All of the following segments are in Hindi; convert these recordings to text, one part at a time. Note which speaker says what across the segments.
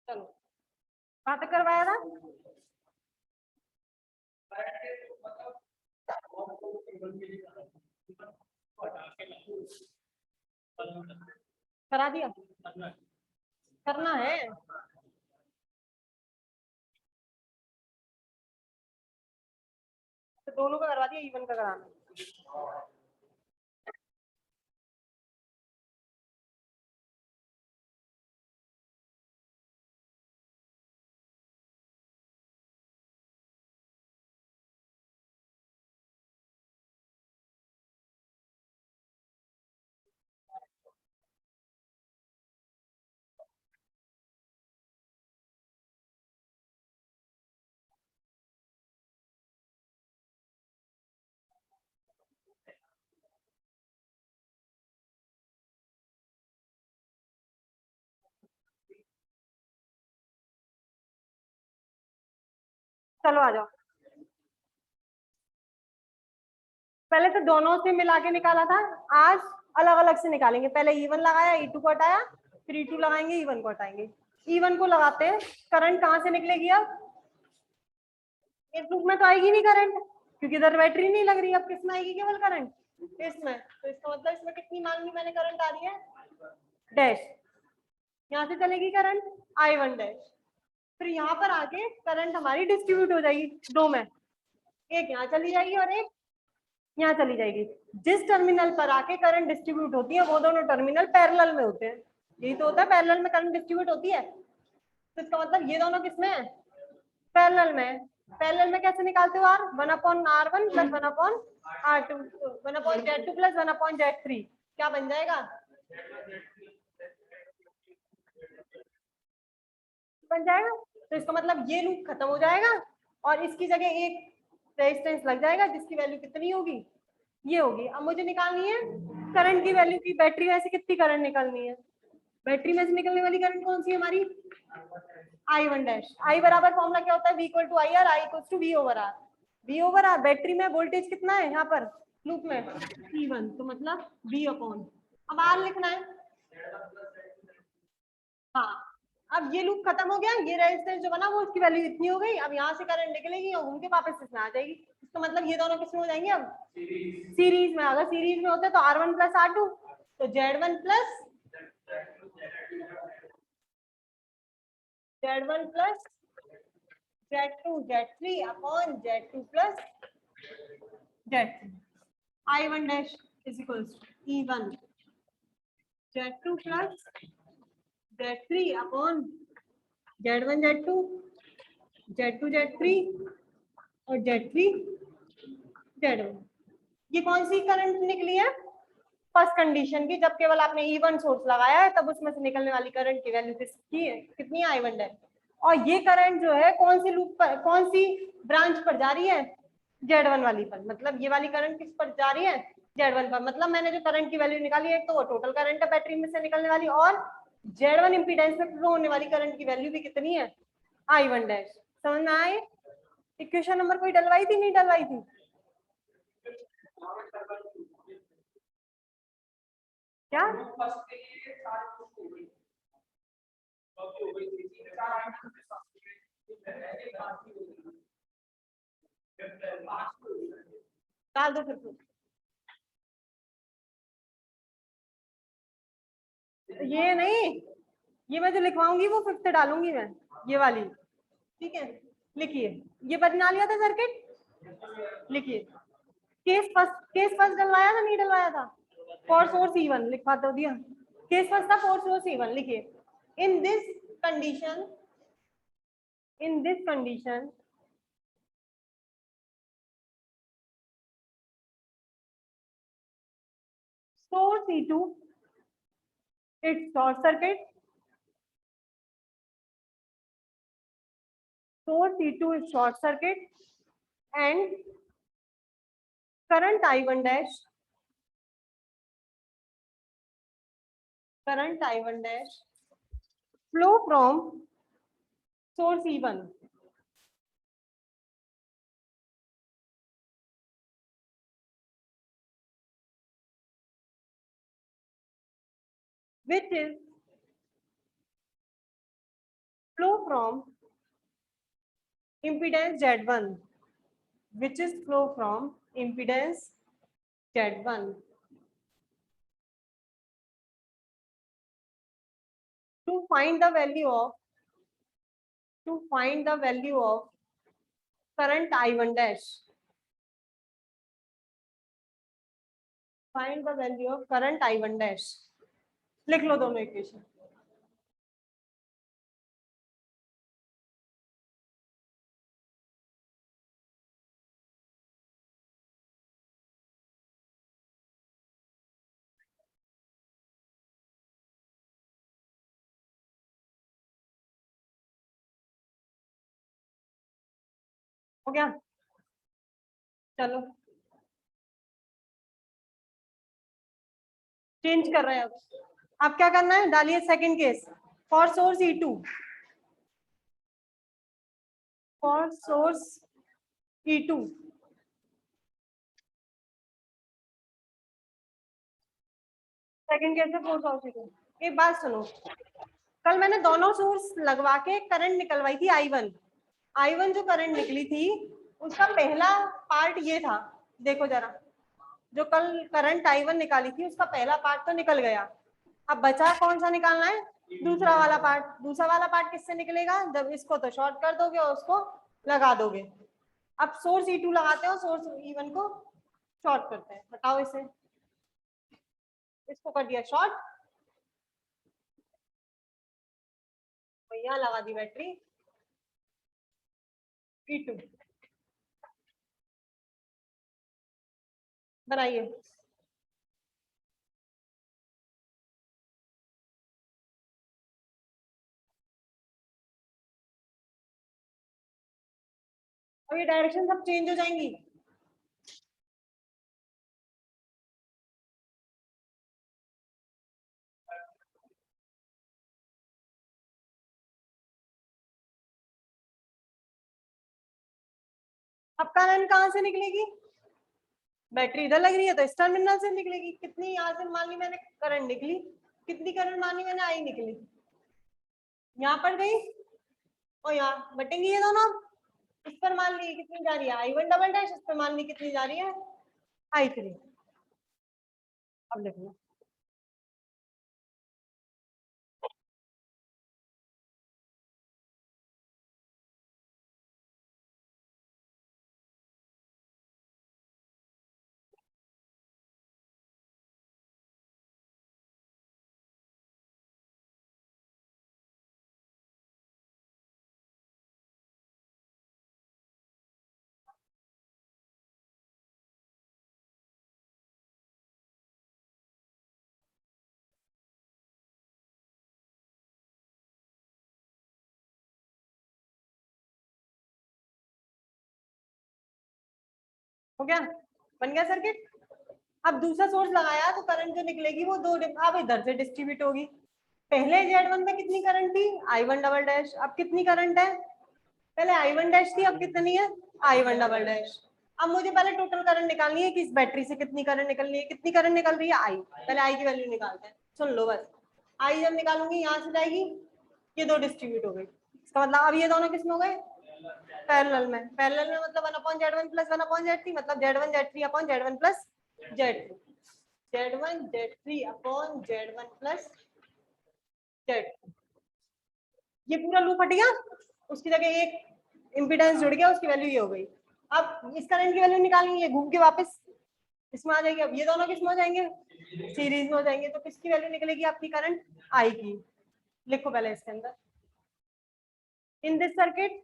Speaker 1: चलो कहाँ तक करवाया था? करा दिया? करना है। तो दोनों का करवा दिया, इवन का कराना। चलो आ जाओ। पहले तो दोनों से मिला के निकाला था, आज अलग अलग से निकालेंगे। पहले E1 लगाया, E2 को हटाया, फिर E2 लगाएंगे, E1 को हटाएंगे। E1 को लगाते हैं, करंट कहाँ से निकलेगी अब? इस लूप में तो आएगी नहीं करंट, क्योंकि इधर बैटरी नहीं लग रही। अब किसमें आएगी केवल करंट? इसमें। तो इसका मतलब इसमें कितनी मांगी मैंने करंट आ रही है? डैश। यहाँ से चलेगी करंट I1 डैश। फिर यहाँ पर आके करंट हमारी डिस्ट्रीब्यूट हो जाएगी दो में, एक यहाँ चली जाएगी और एक यहाँ चली जाएगी। जिस टर्मिनल पर आके करंट डिस्ट्रीब्यूट होती है वो दोनों टर्मिनल पैरेलल में होते हैं। यही तो होता है, पैरेलल में करंट डिस्ट्रीब्यूट होती है। तो इसका मतलब ये दोनों किसमें है? पैरेलल में। पैरेलल में कैसे निकालते हो? R 1/R1 plus 1/R2, 1/Z2 plus 1/Z3 क्या बन जाएगा? बन जाएगा। तो इसका मतलब ये लूप खत्म हो जाएगा और इसकी जगह एक रेजिस्टेंस लग जाएगा जिसकी वैल्यू कितनी होगी? ये होगी। अब मुझे निकालनी है करंट की वैल्यू की। बैटरी में से कितनी करंट निकालनी है? बैटरी में से निकलने वाली करंट कौन सी है हमारी? I1 dash. I बराबर फॉर्मूला क्या होता है? V equal to I R, I equal to V over R. V over R. Battery में वोल्टेज कितना है यहाँ पर लूप में? E1, तो मतलब V अपॉन, अब R लिखना है। हाँ, अब ये लूप खत्म हो गया, ये रेजिस्टेंस जो बना वो उसकी वैल्यू इतनी हो गई। अब यहाँ से करंट निकलेगी और घूम के वापस इसमें आ जाएगी। इसका मतलब ये दोनों किसमें हो जाएंगे अब? सीरीज में। अगर सीरीज में होते तो R1 प्लस R2, तो Z1 plus Z2 Z3 upon Z2 plus Z3। I1 dash is equals E1 Z2 plus Z3 upon Z1 Z2 Z2 Z3 और Z3 Z1। ये कौन सी करंट निकली है? फर्स्ट कंडीशन की, जब केवल आपने E1 सोर्स लगाया है तब उसमें से निकलने वाली करंट की वैल्यू किसकी है? कितनी है? I1 dash. और ये करंट जो है कौन सी लूप पर, कौन सी ब्रांच पर जा रही है? Z1 वाली पर। मतलब ये वाली करंट किस पर जा रही है? Z1 पर। मतलब मैंने जो करंट की वैल्यू निकाली है, एक तो वो टोटल करंट है बैटरी में से निकलने वाली, और Z1 इंपीडेंस में फ्लो होने वाली करंट की वैल्यू भी कितनी है? I1 dash. समझ में आए? इक्वेशन नंबर कोई डलवाई थी, नहीं डलवाई थी? क्या? डाल दो फिर तो। ये नहीं, ये मैं जो लिखवाऊंगी वो फिफ्थ डालूंगी मैं, ये वाली। ठीक है, लिखिए। ये बना लिया था सर्किट, लिखिए। केस फर्स्ट डलवाया था, नहीं डलवाया था? फॉर सोर्स E1 लिखवा दो दिया। केस फर्स्ट था फॉर सोर्स E1, लिखिए। In this condition, in this condition source E2 it's short circuit, source E2 is short circuit and current I1 dash, current I1 dash flow from source E1 which is flow from impedance Z1, which is flow from impedance Z1 to find the value of current I1 dash. Find the value of current I1 dash. लिख लो दोनों इक्वेशन. हो गया? चलो चेंज कर रहे हैं. अब क्या करना है? डालिए second case. For source E2, for source E2 second case में फोर सोर्स E2. एक बात सुनो, कल मैंने दोनों सोर्स लगवा के करंट निकलवाई थी I1 जो करंट निकली थी उसका पहला पार्ट ये था. देखो जरा, जो कल करंट I1 निकाली थी उसका पहला पार्ट तो निकल गया. अब बचा कौन सा निकालना है? दूसरा वाला पार्ट. दूसरा वाला पार्ट किससे निकलेगा? जब इसको तो शॉर्ट कर दोगे और उसको लगा दोगे. अब सोर्स E2 लगाते हो, सोर्स E1 को शॉर्ट करते हैं. बताओ इसे. इसको कर दिया शॉर्ट, यहाँ लगा दी बैटरी E2. बनाइए. और ये डायरेक्शन सब चेंज हो जाएंगी. अब करंट कहाँ से निकलेगी? बैटरी इधर लग रही है तो इस टर्मिनल से निकलेगी. कितनी यहाँ से मान ली मैंने करंट निकली, कितनी करंट मानी मैंने? आई निकली. यहाँ पर गई और यहाँ बटेंगी ये दोनों. इस पर मान ली कितनी जा रही है? I1 double dash. इस पर मान ली कितनी जा रही है? I3. अब लिख लो. हो गया? बन गया सर्किट. अब दूसरा सोर्स लगाया तो करंट जो निकलेगी वो दो अब इधर से डिस्ट्रीब्यूट होगी. पहले Z1 में कितनी करंट थी? I1 double dash. अब कितनी करंट है? पहले I1 डैश थी, अब कितनी है? I1 double dash. अब मुझे पहले टोटल करंट निकालनी है कि इस बैटरी से कितनी करंट निकलनी है. कितनी करंट निकल रही है? I. पहले I की वैल्यू निकालते हैं. सुन लो बस. I जब निकालूंगी यहाँ से जाएगी, ये दो डिस्ट्रीब्यूट हो गई. इसका मतलब अब ये दोनों किसमें हो गए? पैरेलल में. पैरेलल में मतलब 1/Z1 प्लस 1/Z3, मतलब Z1 Z3 upon Z1 plus Z2. Z1 Z3 upon Z1 plus Z2. ये पूरा लूप हट गया. उसकी जगह एक इम्पीडेंस जुड़ गया, उसकी वैल्यू ये हो गई. अब इस करंट की वैल्यू निकालेंगे, ये घूम के वापस इसमें आ जाएगी. अब ये दोनों किसमें हो जाएंगे? सीरीज में हो जाएंगे. तो किसकी वैल्यू निकलेगी आपकी? करंट आई की. लिखो पहले इसके अंदर. In this circuit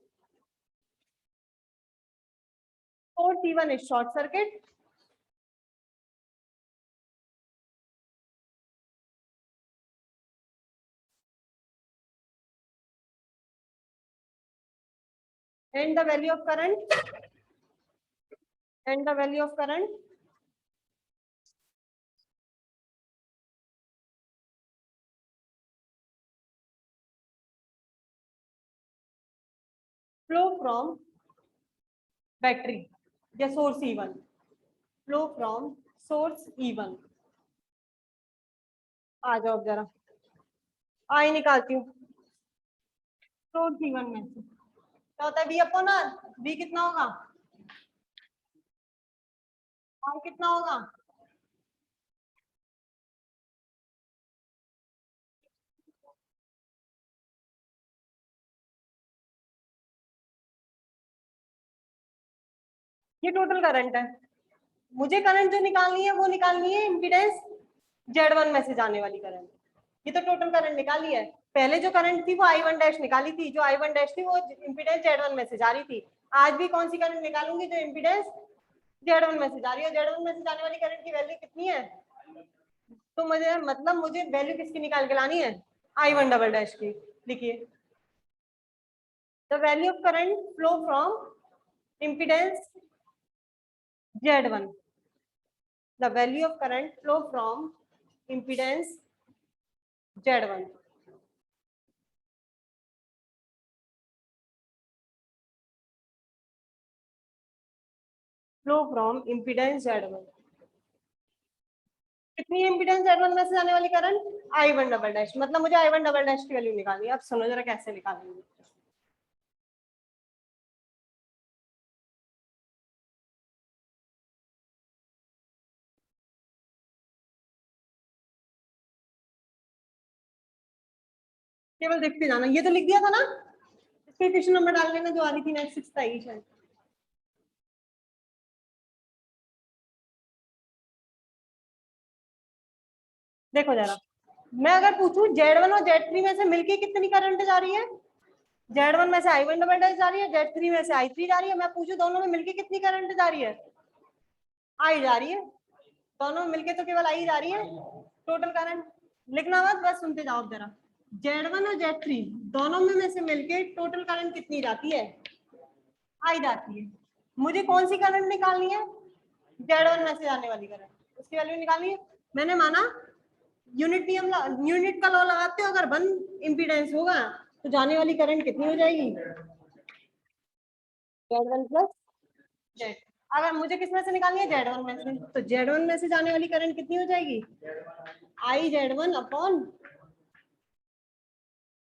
Speaker 1: source E1 is short circuit and the value of current flow from battery या source E1. flow from source E1. आ जाओ जरा. आई निकालती हूँ. फ्लोट V1 में से क्या होता है V अपॉन R। V कितना होगा, R कितना होगा, ये टोटल करंट है। मुझे करंट जो निकालनी है वो निकालनी है इम्पीडेंस Z1 में से जाने वाली करंट। ये तो टोटल करंट निकाली है। पहले जो करंट थी वो I1 डैश निकाली थी, जो I1 डैश थी वो इम्पीडेंस Z1 में से जा रही थी। आज भी कौन सी करंट निकालूंगी, जो इम्पीडेंस Z1 में से जा रही है। Z1 में से जाने वाली करंट की वैल्यू कितनी है, तो मुझे मतलब मुझे वैल्यू किसकी निकाल के लानी है, I1 डबल डैश की। लिखिए, the value of current flow from impedance Z1, the value of current flow from impedance Z1, flow from impedance Z1। कितनी इम्पीडेंस Z1 में से जाने वाली करंट, I1 डबल डैश। मतलब मुझे I1 डबल डैश की वैल्यू निकालनी है। अब सुनो जरा कैसे निकालेंगे। केवल देखते जाना, ये तो लिख दिया था ना, इसके इक्वेशन नंबर डाल लेना जो आ रही थी नेक्स्ट 6 आई शायद। देखो जरा, मैं अगर पूछूं Z1 और Z3 में से मिलके कितनी करंट जा रही है, Z1 में से I1 डबल डैश जा रही है, Z3 में से I3 जा रही है। मैं पूछूं दोनों में मिलके कितनी करंट जा रही है, I जा रही है। दोनों मिलके तो केवल आई जा रही है। टोटल करंट लिखना मत, बस सुनते जाओ जरा। Z1 और Z3 दोनों में से मिलके टोटल करंट कितनी जाती है, आई जाती है। मुझे कौन सी करंट निकालनी है, Z1 में से जाने वाली करंट, उसकी वैल्यू निकालनी है। मैंने माना यूनिट नियम, यूनिट का लॉ लगाते हो, अगर 1 इम्पीडेंस होगा तो जाने वाली करंट कितनी हो जाएगी, Z1 प्लस Z। अगर मुझे किसमें से निकालनी है, Z1 में से, तो Z1 में से जाने वाली करंट कितनी हो जाएगी, आई Z1 अपॉन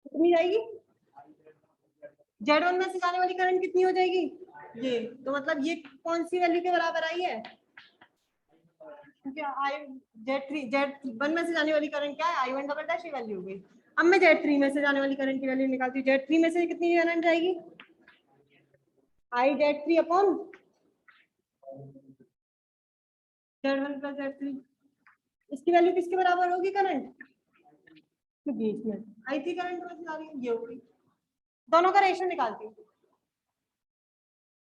Speaker 1: कितनी जाएगी, Z1 में से जाने वाली करंट कितनी हो जाएगी, ये। तो मतलब ये कौन सी वैल्यू के बराबर आई है, क्योंकि आई Z1 में से जाने वाली करंट क्या है, I1 डबल डैश, ये वैल्यू हो गई। अब मैं Z3 में से जाने वाली करंट की वैल्यू निकालती हूँ। Z3 में से कितनी करंट जाएगी, आई Z3 upon Z1 plus Z3। इसकी वैल्यू किसके बराबर होगी करंट, तो बीच में I3 करंट में जा रही है, ये होगी। दोनों का रेशियो निकालती हूँ,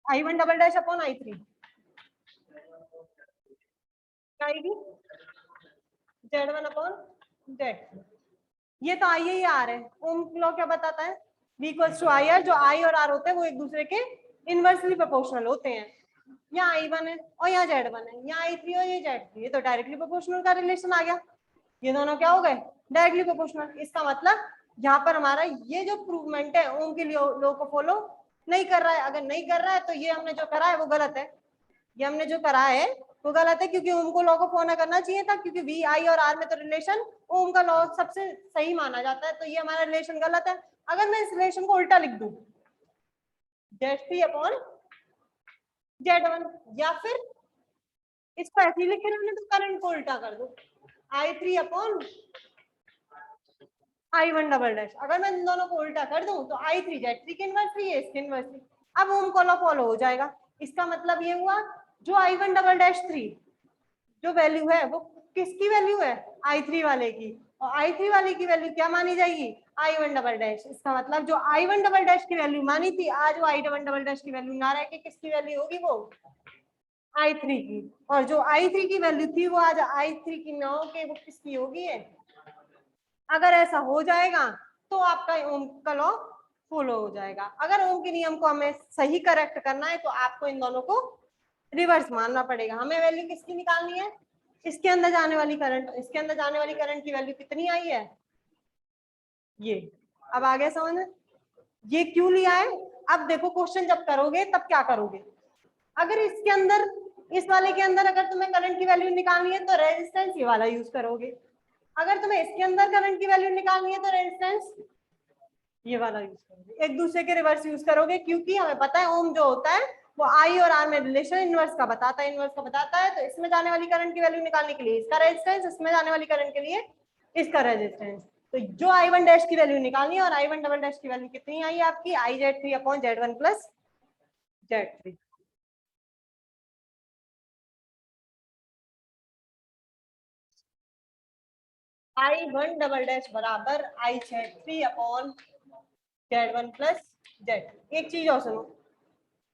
Speaker 1: I1 double dash upon I3 आएगी Z1 अपॉन Z। ये तो आई ही आर है। ओम लॉ क्या बताता है, V equals to I R. जो आई और आर होते हैं वो एक दूसरे के इनवर्सली प्रोपोर्शनल होते हैं। यहाँ I1 है और यहाँ Z1 है, यहाँ I3 और ये Z3, ये तो डायरेक्टली प्रोपोर्शनल का रिलेशन आ गया। ये दोनों क्या हो गए, डायरेक्टली प्रोपोर्शनल। इसका मतलब यहाँ पर हमारा ये जो प्रूवमेंट है ओम के लॉ को फॉलो नहीं कर रहा है। अगर नहीं कर रहा है तो ये हमने जो करा है वो गलत है। ये हमने जो करा है वो गलत है, क्योंकि ओम को लॉ को फॉलो करना चाहिए था, क्योंकि वी आई और आर में तो रिलेशन ओम का लॉ सबसे सही माना जाता है। तो ये हमारा रिलेशन गलत है। अगर मैं इस रिलेशन को उल्टा लिख दूं, Z3 अपॉन Z1, या फिर इसको ऐसे ही लिख के रहने दो, करंट को उल्टा कर दो, I3 upon I1 double dash. अगर मैं इन दोनों को उल्टा कर दूं तो I3 Z3 के इनवर्सली है, इसके इनवर्सली। अब ओम को लॉ फॉलो हो जाएगा। इसका मतलब ये हुआ जो I1 डबल डैश 3 जो वैल्यू है वो किसकी वैल्यू है, I3 वाले की। और I3 वाले की वैल्यू क्या मानी जाएगी, I1 डबल डैश। इसका मतलब जो I1 डबल डैश की वैल्यू मानी थी, आज वो I1 डबल डैश की वैल्यू ना रह के किसकी वैल्यू होगी, वो I3 की। और जो I3 की वैल्यू थी वो आज I3 की ना हो के वो किसकी होगी है। अगर ऐसा हो जाएगा तो आपका ओम का लॉ फॉलो हो जाएगा। अगर ओम के नियम को हमें सही करेक्ट करना है तो आपको इन दोनों को रिवर्स मानना पड़ेगा। हमें वैल्यू किसकी निकालनी है, इसके अंदर जाने वाली करंट। इसके अंदर जाने वाली करंट की वैल्यू कितनी आई है, ये। अब आगे समझ, ये क्यों लिया है। अब देखो क्वेश्चन जब करोगे तब क्या करोगे, अगर इसके अंदर इस वाले के अंदर अगर तुम्हें करंट की वैल्यू निकालनी है तो रेजिस्टेंस ये वाला यूज करोगे। अगर तुम्हें इसके अंदर करंट की वैल्यू निकालनी है तो रेजिस्टेंस ये वाला यूज करोगे, एक दूसरे के रिवर्स यूज करोगे, क्योंकि हमें पता है ओम जो होता है वो आई और आर में रिलेशन इनवर्स का बताता है, इनवर्स का बताता है। तो इसमें जाने वाली करंट की वैल्यू निकालने के लिए इसका रेजिस्टेंस, इसमें जाने वाली करंट के लिए इसका रेजिस्टेंस। तो जो I1 डैश की वैल्यू निकालनी है, और I1 डबल डैश की वैल्यू कितनी आई आपकी, IZ3 upon Z1 plus Z3। I1 double dash बराबर IZ3 upon Z1 plus Z। एक चीज और सुनो,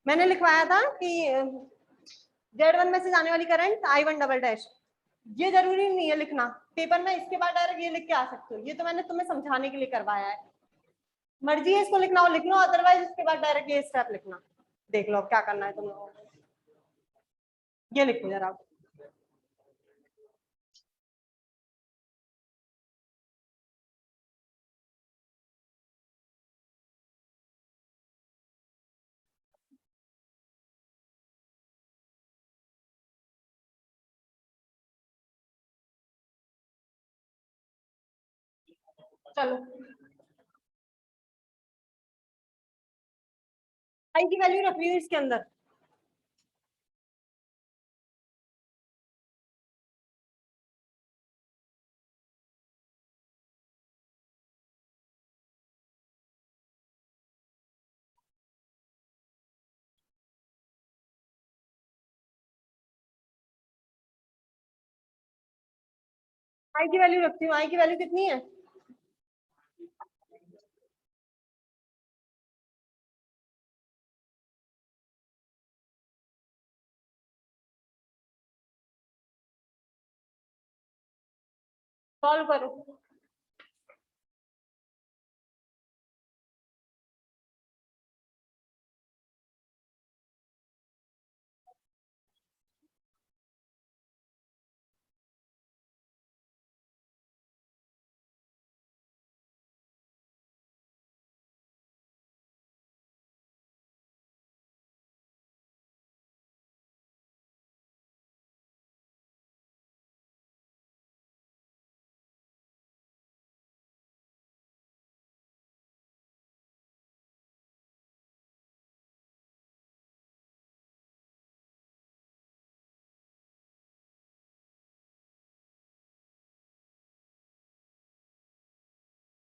Speaker 1: मैंने लिखवाया था कि Z1 में से जाने वाली करंट I1 डबल डैश, ये जरूरी नहीं है लिखना पेपर में, इसके बाद डायरेक्ट ये लिख के आ सकते हो, ये तो मैंने तुम्हें समझाने के लिए करवाया है। मर्जी है इसको लिखना हो लिख लो, अदरवाइज इसके बाद डायरेक्ट ये स्टेप लिखना। देख लो क्या करना है तुम लोगों को, ये लिखो जरा। चलो आई की वैल्यू रख ली इसके अंदर, आई की वैल्यू रखती हूँ, आई की वैल्यू कितनी है, सॉल्व करो।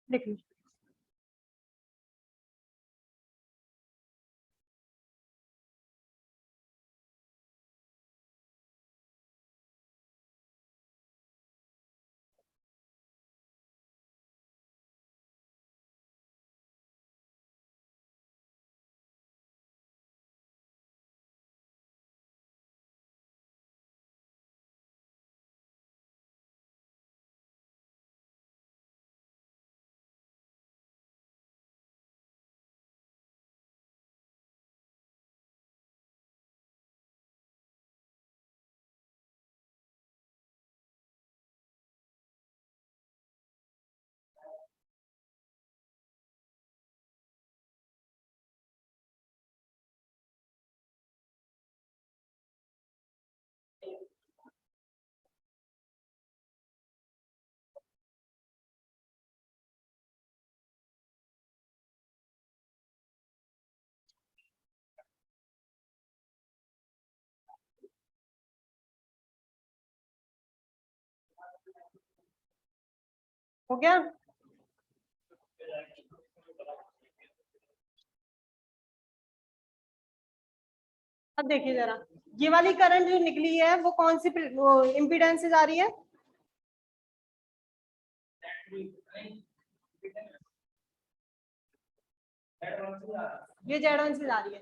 Speaker 1: लिख लो। हो गया। अब देखिए जरा, ये वाली करंट जो निकली है वो कौन सी इम्पीडेंस से जा रही है, ये Z1 से जा रही है।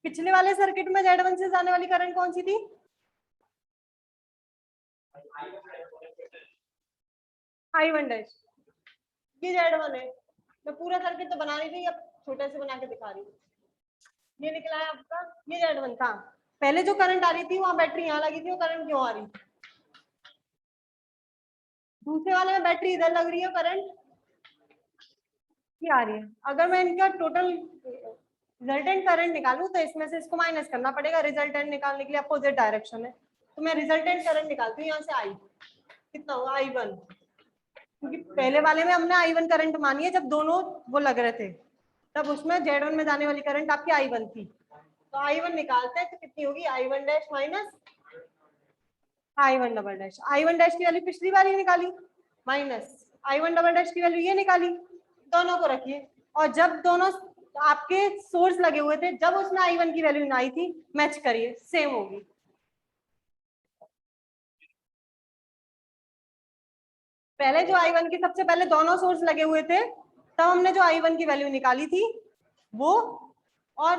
Speaker 1: पिछले वाले सर्किट में Z1 से जाने वाली करंट कौन सी थी, I1 डैश। ये Z1 है, मैं पूरा सर्किट तो बना रही थी, अब छोटे से बना के दिखा रही हूँ। ये निकला है आपका, ये Z1 था। पहले जो करंट आ रही थी वहां बैटरी यहाँ लगी थी, वो करंट क्यों आ रही, दूसरे वाले में बैटरी इधर लग रही है, करंट ये आ रही है। अगर मैं इनका टोटल रिजल्टेंट करंट निकालूं तो इसमें से इसको माइनस करना पड़ेगा, रिजल्टेंट निकालने के लिए अपोजिट डायरेक्शन है। तो मैं रिजल्टेंट करंट निकालती हूँ यहाँ से, आई कितना हुआ I1, क्योंकि पहले वाले में हमने I1 करंट मानी है, जब दोनों वो लग रहे थे तब उसमें Z1 में जाने वाली करंट आपकी I1 थी। तो I1 निकालते हैं तो कितनी होगी, I1 dash minus I1 double dash. I1 dash की वैल्यू पिछली बार ही निकाली, माइनस I1 डबल डैश की वैल्यू ये निकाली, दोनों को रखिए। और जब दोनों आपके सोर्स लगे हुए थे, जब उसमें I1 की वैल्यू आई थी, मैच करिए, सेम होगी। पहले जो I1 की, सबसे पहले दोनों सोर्स लगे हुए थे, तब हमने जो I1 की वैल्यू निकाली थी वो, और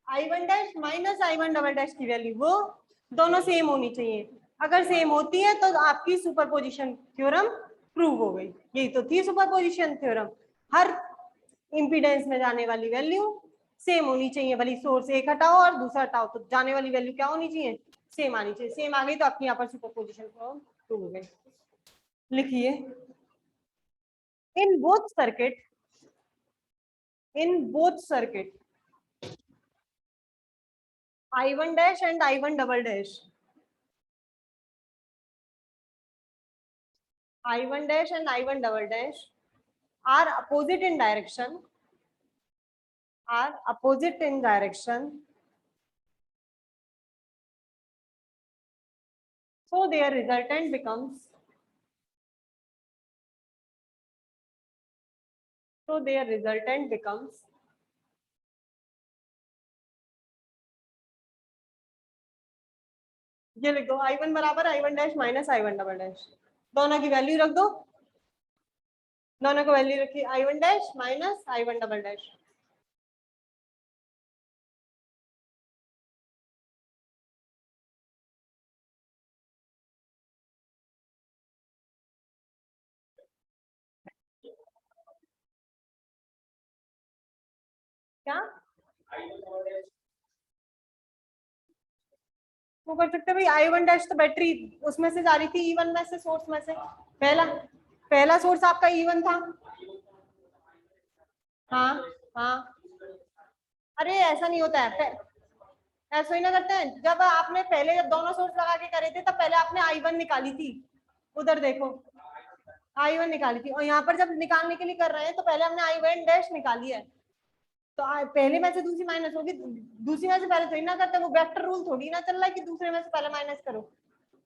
Speaker 1: I1 dash minus I1 double dash की वैल्यू, वो दोनों सेम होनी चाहिए। अगर सेम होती है तो आपकी सुपरपोजिशन थ्योरम प्रूव हो गई। यही तो थी सुपरपोजिशन थ्योरम, हर इंपीडेंस में जाने वाली वैल्यू सेम होनी चाहिए, भले सोर्स एक हटाओ और दूसरा हटाओ तो जाने वाली वैल्यू क्या होनी चाहिए, सेम आनी चाहिए। सेम आ गई तो आपकी यहाँ पर सुपरपोजिशन थ्योरम प्रूव हो गई। लिखिए, in both circuit, in both circuit, I1 dash and I1 double dash, I1 dash and I1 double dash are opposite in direction, are opposite in direction, so their resultant becomes, so their resultant becomes, ये लिख दो, I1 बराबर I1 dash minus I1 double dash, दोनों की वैल्यू रख दो, दोनों को वैल्यू रखी, I1 dash minus I1 double dash. क्या वो कर सकते भाई, I1 डैश तो बैटरी उसमें से जा रही थी, E1 में से, सोर्स में से, पहला पहला सोर्स आपका E1 था। हाँ हाँ, अरे ऐसा नहीं होता है, ऐसा ही ना करते हैं। जब आपने पहले, जब दोनों सोर्स लगा के करे थे, तब पहले आपने I1 निकाली थी, उधर देखो I1 निकाली थी, और यहाँ पर जब निकालने के लिए कर रहे हैं तो पहले हमने I1 डैश निकाली है, तो पहले में से दूसरी माइनस होगी, दूसरी में से पहले थोड़ी ना करते, वो वेक्टर रूल थोड़ी ना चल रहा है कि दूसरे में से पहले माइनस करो।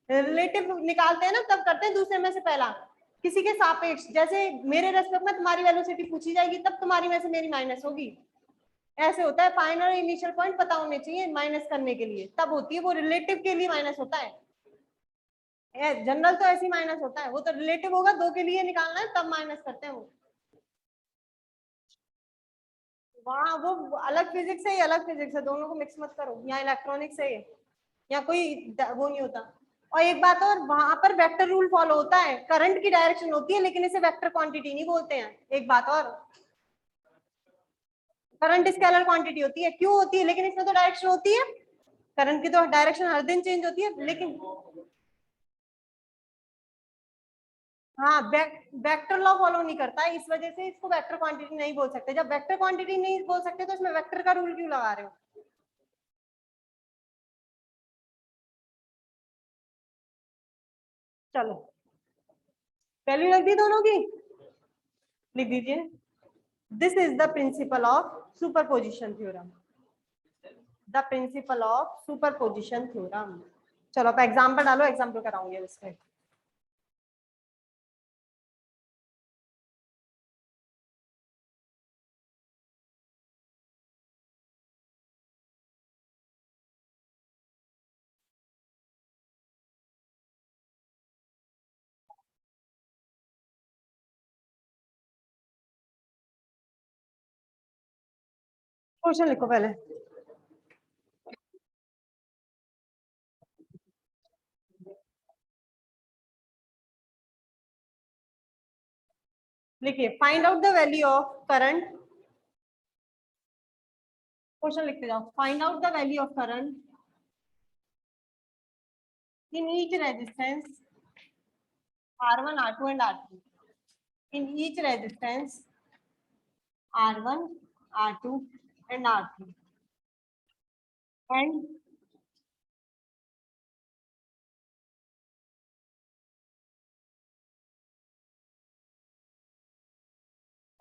Speaker 1: रिलेटिव निकालते हैं ना, तब करते हैं दूसरे में से पहला, किसी के सापेक्ष। जैसे मेरे रेस्पेक्ट में तुम्हारी वेलोसिटी पूछी जाएगी, तब तुम्हारी में से मेरी माइनस होगी, ऐसे होता है। फाइनल और इनिशियल पॉइंट पता होने चाहिए माइनस करने के लिए, तब होती है वो, रिलेटिव के लिए माइनस होता है। जनरल तो ऐसे ही माइनस होता है, वो तो रिलेटिव होगा, दो के लिए निकालना है तब माइनस करते हैं वो। वहाँ वो अलग फिजिक्स है, ये अलग फिजिक्स है, दोनों को मिक्स मत करो। यहाँ इलेक्ट्रॉनिक्स है, यहाँ कोई वो नहीं होता। और एक बात और, वहां पर वेक्टर रूल फॉलो होता है, करंट की डायरेक्शन होती है, लेकिन इसे वेक्टर क्वांटिटी नहीं बोलते हैं। एक बात और, करंट स्केलर क्वांटिटी होती है, क्यों होती है, लेकिन इसमें तो डायरेक्शन होती है, करंट की तो डायरेक्शन हर दिन चेंज होती है, लेकिन हाँ, वेक्टर लॉ फॉलो नहीं करता है, इस वजह से इसको वेक्टर क्वांटिटी नहीं बोल सकते। जब वेक्टर क्वांटिटी नहीं बोल सकते तो इसमें वेक्टर का रूल क्यों लगा रहे हो। चलो, वैल्यू रख दी दोनों की, लिख दीजिए, this is the principle of superposition theorem, the principle of superposition theorem. चलो अब एग्जाम्पल डालो, एग्जाम्पल कराऊंगी अब इसमें। क्वेश्चन लिखो पहले। लिखिए, find out the value of current, question लिखते जाओ, find out the value of current in each resistance R1, R2 and R3, in each resistance R1, R2 and R3, and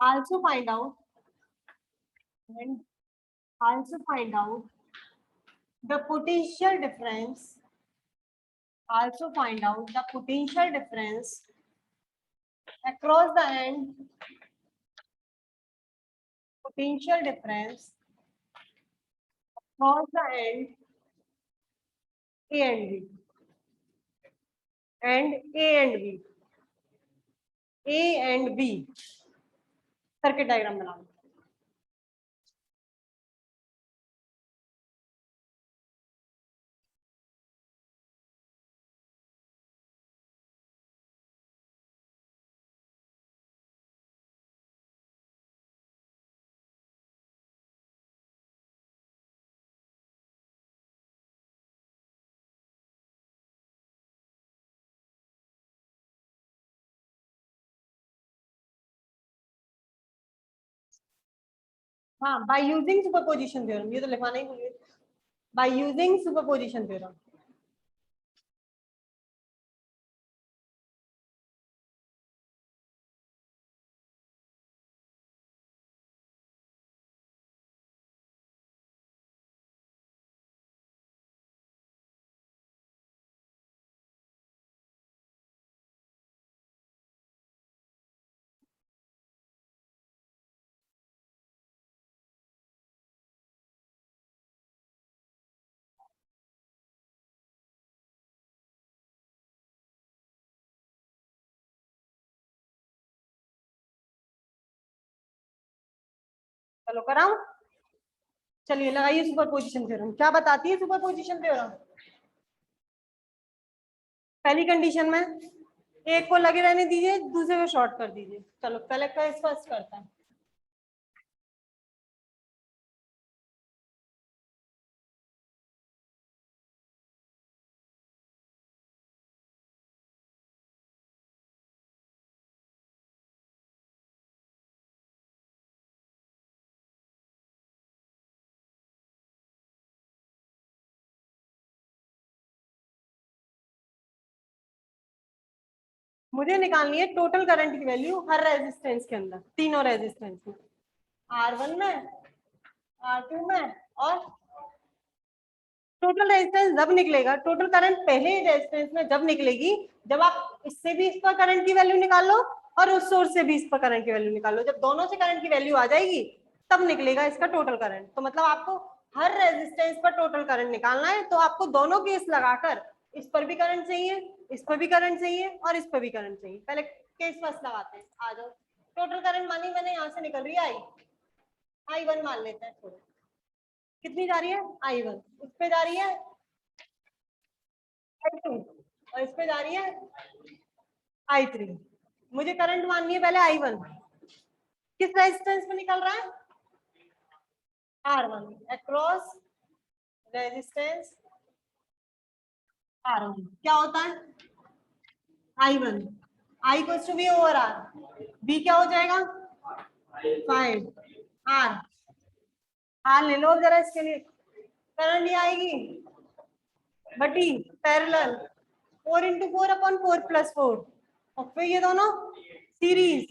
Speaker 1: also find out and also find out the potential difference, also find out the potential difference across the end, potential difference across the end A and B, and A and B, A and B circuit diagram बनाओ. हाँ, बाय यूजिंग सुपरपोजिशन थ्योरम, ये तो लिखवाना ही भूलिए. By using superposition theorem. चलो कराऊं. चलिए लगाइए सुपरपोजिशन थ्योरम. क्या बताती है सुपरपोजिशन थ्योरम? पहली कंडीशन में एक को लगे रहने दीजिए, दूसरे को शॉर्ट कर दीजिए. चलो पहले का फर्स्ट करता है. मुझे निकालनी है टोटल करंट की वैल्यू हर रेजिस्टेंस के अंदर, तीनों रेजिस्टेंस में, R1 में, R2 में और टोटल रेजिस्टेंस जब निकलेगा, टोटल करंट पहले रेजिस्टेंस में जब निकलेगी जब आप इससे भी इस पर करंट की वैल्यू निकाल लो और उस सोर्स से भी इस पर करंट की वैल्यू निकाल लो. जब दोनों से करंट की वैल्यू आ जाएगी तब निकलेगा इसका टोटल करंट. तो मतलब आपको हर रेजिस्टेंस पर टोटल करंट निकालना है. तो आपको दोनों केस लगाकर इस पर भी करंट चाहिए, इस पर भी करंट चाहिए और इस पर भी करंट चाहिए. पहले केस फर्स्ट लगाते हैं. आ जाओ. टोटल करंट मानी मैंने यहाँ से निकल रही है I1 मान लेते हैं. थोड़ा कितनी जा रही है I1, इस पे जा रही है I2 और इस पे जा रही है I3. मुझे करंट माननी है पहले I1. किस रेजिस्टेंस में निकल रहा है? R1 across resistance R1. क्या होता है? I1 I equals to V over R. V क्या हो जाएगा? 5 R. R ले लो जरा इसके लिए. करंट ये आएगी बटी पैरेलल 4 into 4 upon 4 plus 4 और फिर ये दोनों सीरीज.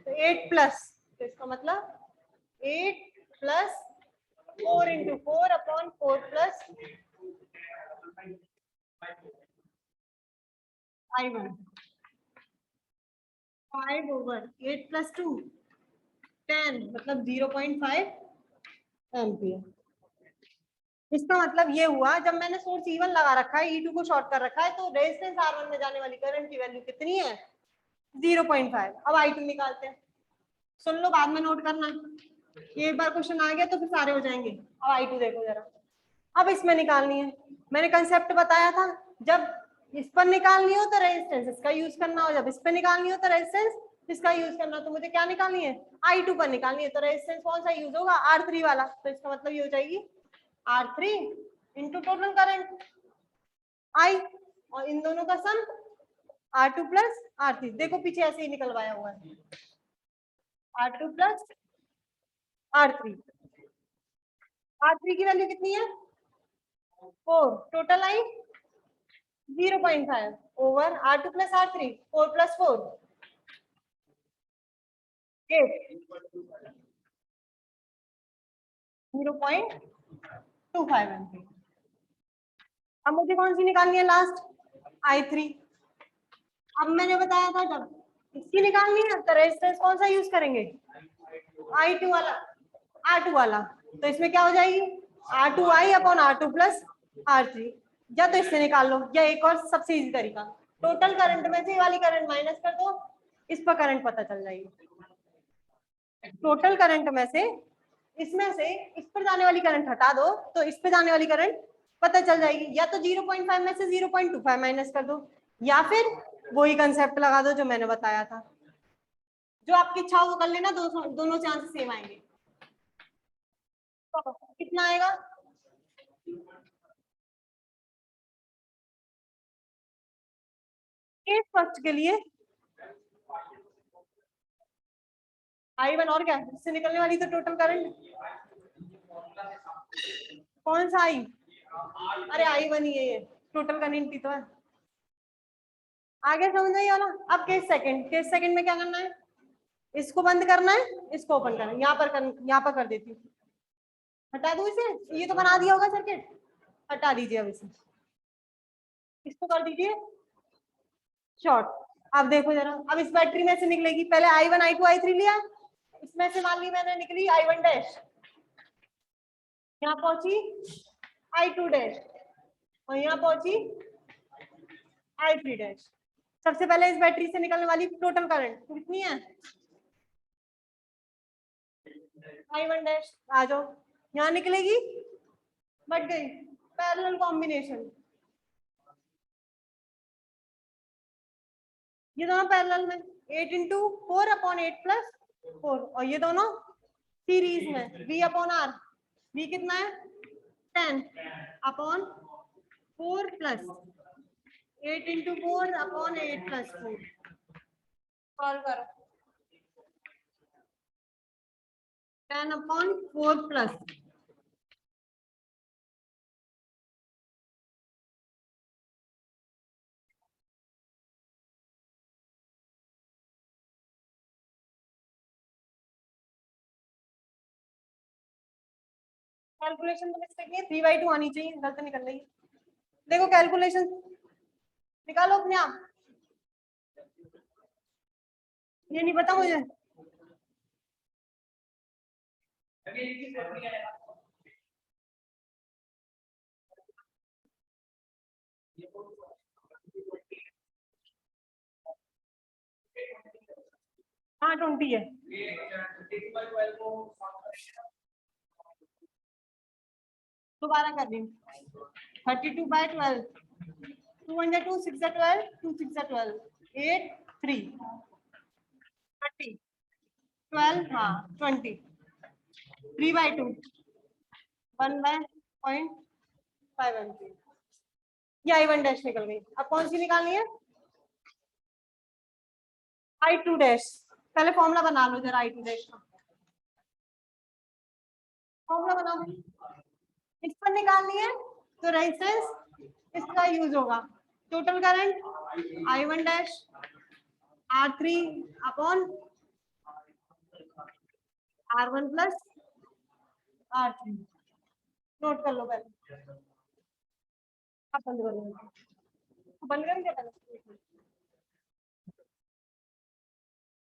Speaker 1: तो 8 प्लस, तो इसका मतलब 8 plus 4 into 4 upon 4 plus I1. 5 over 8 plus 2 10 मतलब 0.5 एम्पियर. इसका मतलब ये हुआ जब मैंने सोर्स E1 लगा रखा है, E2 को शॉर्ट कर रखा है, तो रेजिस्टेंस R1 में जाने वाली करंट की वैल्यू कितनी है? 0.5. अब I2 निकालते हैं. सुन लो, बाद में नोट करना. ये एक बार क्वेश्चन आ गया तो फिर सारे हो जाएंगे. अब I2 देखो जरा. अब इसमें निकालनी है. मैंने कंसेप्ट बताया था, जब इस पर निकालनी हो तो रेजिस्टेंस इसका यूज करना हो, जब इस पर निकालनी हो तो रेजिस्टेंस इसका यूज करना. तो मुझे क्या निकालनी है? I2 पर निकालनी है. तो रेजिस्टेंस कौन सा यूज होगा? R3 वाला. तो इसका मतलब ये हो जाएगी R3 into total current I और इन दोनों का सम R2 प्लस R3. देखो पीछे ऐसे ही निकलवाया हुआ है R2 प्लस R3. R3 की वैल्यू कितनी है? 4. Total I 0.5 over R2 plus R3. 4 plus 4 0.25 ampere. अब मुझे कौन सी निकालनी है लास्ट? I3। अब मैंने बताया था जब इसकी निकालनी है तो रेजिस्टेंस कौन सा यूज करेंगे? I2 वाला, R2 वाला। तो इसमें क्या हो जाएगी? R2I upon R2 plus R3। या तो इससे निकाल लो, या एक और सबसे इजी तरीका, टोटल करंट में से ये वाली करंट माइनस कर दो, इस पर करंट पता चल जाएगी। टोटल करंट में से इसमें से इस पर जाने वाली करंट हटा दो तो इस पर जाने वाली करंट पता चल जाएगी। या तो 0.5 में से 0.25 माइनस कर दो, या फिर वही कंसेप्ट लगा दो जो मैंने बताया था। जो आपकी इच्छा हो वो कर लेना, दोनों से आंसर सेम आएंगे। तो कितना आएगा? केस फर्स्ट के लिए I1 और क्या इससे निकलने वाली तो टोटल करंट कौन सा आई? अरे I1 ही है ये, टोटल करंट ही तो है। आगे समझ नहीं आना। अब केस सेकंड में क्या करना है? इसको बंद करना है, इसको ओपन करना है। यहाँ पर कर देती हूँ, हटा दूं इसे, ये तो बना दिया होगा सर्किट, हटा दीजिए। अब इसे, इसको कर दीजिए शॉर्ट। अब देखो जरा, अब इस बैटरी में से निकलेगी, पहले I1 I2 I3 लिया, इसमें से मान ली मैंने निकली I1 डैश, यहाँ पहुंची I2 डैश, और यहाँ पहुंची I3 डैश। सबसे पहले इस बैटरी से निकलने वाली टोटल करंट कितनी है? I1 dash. आ जाओ, यहाँ निकलेगी, बट गई पैरेलल कॉम्बिनेशन, ये दोनों पैरेलल में 8 इंटू 4 अपॉन 8 प्लस 4, और ये दोनों सीरीज में V अपॉन R। V कितना है? 10 upon 4 plus 8 into 4 upon 8 plus 4। Solve करो। 10 अपॉन 4 प्लस कैलकुलेशन तो मिस्टेक नहीं है, 3/2 आनी चाहिए, गलत निकल रही है। देखो कैलकुलेशन निकालो अपने आप, ये नहीं पता मुझे। हाँ 20 है। दोबारा कर रही हूँ। 32/12, 2 6 12, 2 6 12, 8 3 30 12, हाँ 20, 3/2 1/0.5 एम्पीयर। ये I1 डैश निकल गई। अब कौन सी निकालनी है? I2 dash. पहले फॉर्मूला बना लो जरा I2 डैश का, फॉर्मूला बनाओ। इस पर निकालनी है तो रेजिस्टेंस इसका यूज होगा। Total current I1 dash R3 upon R1 plus R3। Note कर लो पहले। अब बंद कर लो, बंद करेंगे पहले।